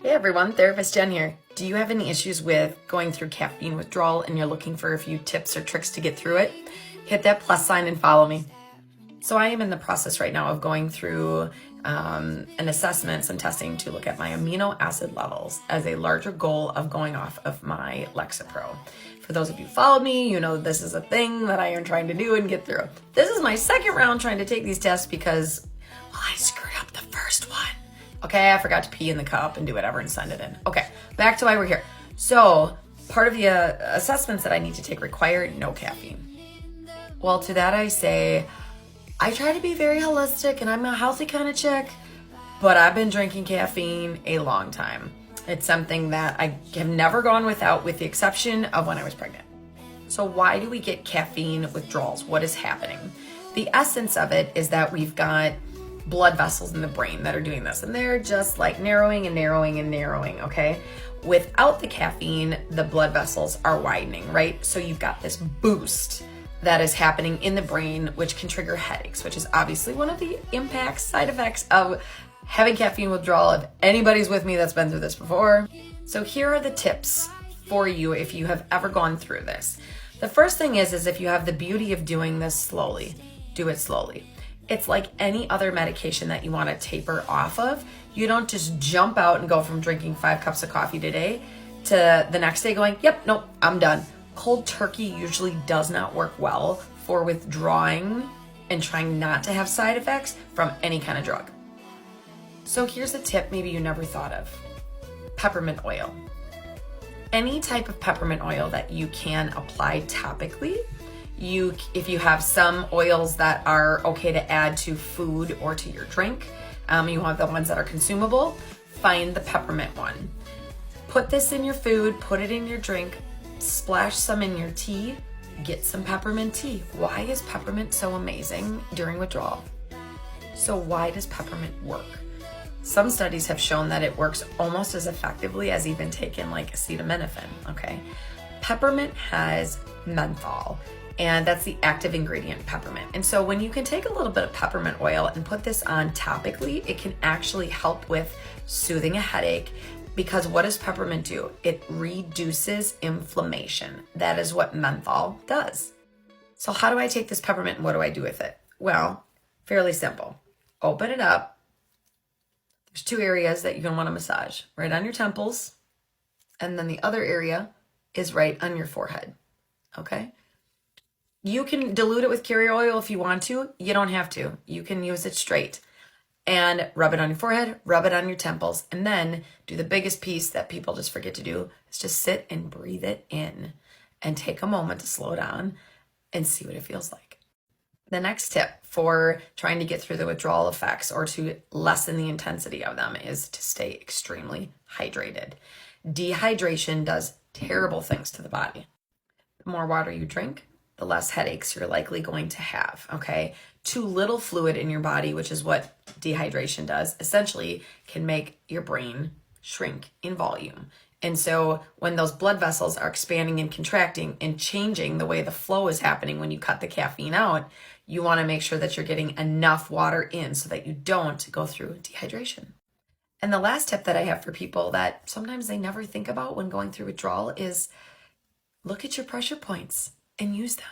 Hey everyone, Therapist Jen here. Do you have any issues with going through caffeine withdrawal and you're looking for a few tips or tricks to get through it? Hit that plus sign and follow me. So I am in the process right now of going through an assessment, some testing to look at my amino acid levels as a larger goal of going off of my Lexapro. For those of you who followed me, you know this is a thing that I am trying to do and get through. This is my second round trying to take these tests because, well, I screwed up the first one. Okay, I forgot to pee in the cup and do whatever and send it in. Okay, back to why we're here. So part of the assessments that I need to take require no caffeine. Well, to that I say, I try to be very holistic and I'm a healthy kind of chick, but I've been drinking caffeine a long time. It's something that I have never gone without, with the exception of when I was pregnant. So why do we get caffeine withdrawals? What is happening? The essence of it is that we've got blood vessels in the brain that are doing this, and they're just like narrowing and narrowing and narrowing, okay? Without the caffeine, the blood vessels are widening, right? So you've got this boost that is happening in the brain, which can trigger headaches, which is obviously one of the impacts, side effects of having caffeine withdrawal, if anybody's with me that's been through this before. So here are the tips for you if you have ever gone through this. The first thing is if you have the beauty of doing this slowly, do it slowly. It's like any other medication that you want to taper off of. You don't just jump out and go from drinking 5 cups of coffee today to the next day going, yep, nope, I'm done. Cold turkey usually does not work well for withdrawing and trying not to have side effects from any kind of drug. So here's a tip maybe you never thought of. Peppermint oil. Any type of peppermint oil that you can apply topically. If you have some oils that are okay to add to food or to your drink, you want the ones that are consumable, find the peppermint one. Put this in your food, put it in your drink, splash some in your tea, get some peppermint tea. Why is peppermint so amazing during withdrawal? So why does peppermint work? Some studies have shown that it works almost as effectively as even taking like acetaminophen, okay? Peppermint has menthol, and that's the active ingredient, peppermint. And so when you can take a little bit of peppermint oil and put this on topically, it can actually help with soothing a headache, because what does peppermint do? It reduces inflammation. That is what menthol does. So how do I take this peppermint and what do I do with it? Well, fairly simple. Open it up. There's 2 areas that you're gonna wanna massage, right on your temples, and then the other area is right on your forehead, okay? You can dilute it with carrier oil if you want to. You don't have to. You can use it straight. And rub it on your forehead, rub it on your temples, and then do the biggest piece that people just forget to do, is just sit and breathe it in and take a moment to slow down and see what it feels like. The next tip for trying to get through the withdrawal effects or to lessen the intensity of them is to stay extremely hydrated. Dehydration does terrible things to the body. The more water you drink, the less headaches you're likely going to have, okay? Too little fluid in your body, which is what dehydration does, essentially can make your brain shrink in volume. And so when those blood vessels are expanding and contracting and changing the way the flow is happening when you cut the caffeine out, you want to make sure that you're getting enough water in so that you don't go through dehydration. And the last tip that I have for people that sometimes they never think about when going through withdrawal is look at your pressure points and use them.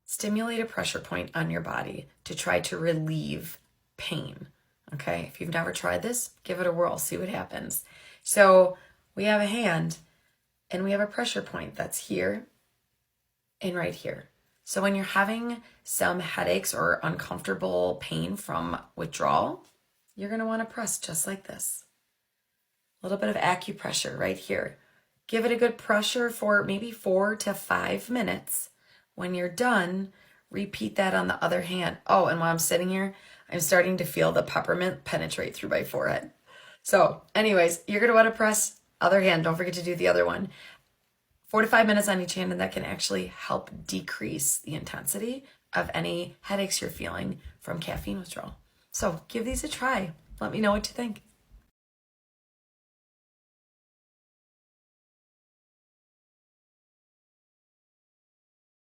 Stimulate a pressure point on your body to try to relieve pain, okay? If you've never tried this, give it a whirl, see what happens. So we have a hand and we have a pressure point that's here and right here. So when you're having some headaches or uncomfortable pain from withdrawal, you're gonna wanna press just like this. A little bit of acupressure right here. Give it a good pressure for maybe 4 to 5 minutes. When you're done, repeat that on the other hand. Oh, and while I'm sitting here, I'm starting to feel the peppermint penetrate through my forehead. So anyways, you're gonna wanna press other hand. Don't forget to do the other one. 4 to 5 minutes on each hand, and that can actually help decrease the intensity of any headaches you're feeling from caffeine withdrawal. So give these a try. Let me know what you think.